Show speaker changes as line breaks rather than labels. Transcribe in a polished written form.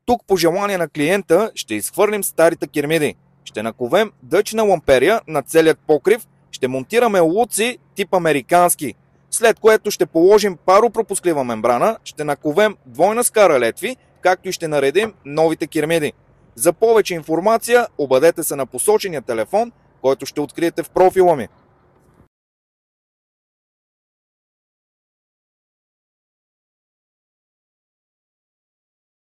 Тук по желание на клиента ще изхвърлим старите кирмиди. Ще наковем дъчна ламперия на целият покрив, ще монтираме луци тип американски, след което ще положим паропропусклива мембрана, ще наковем двойна скара летви, както и ще наредим новите кирмиди. За повече информация обадете се на посочения телефон, който ще откриете в профила ми.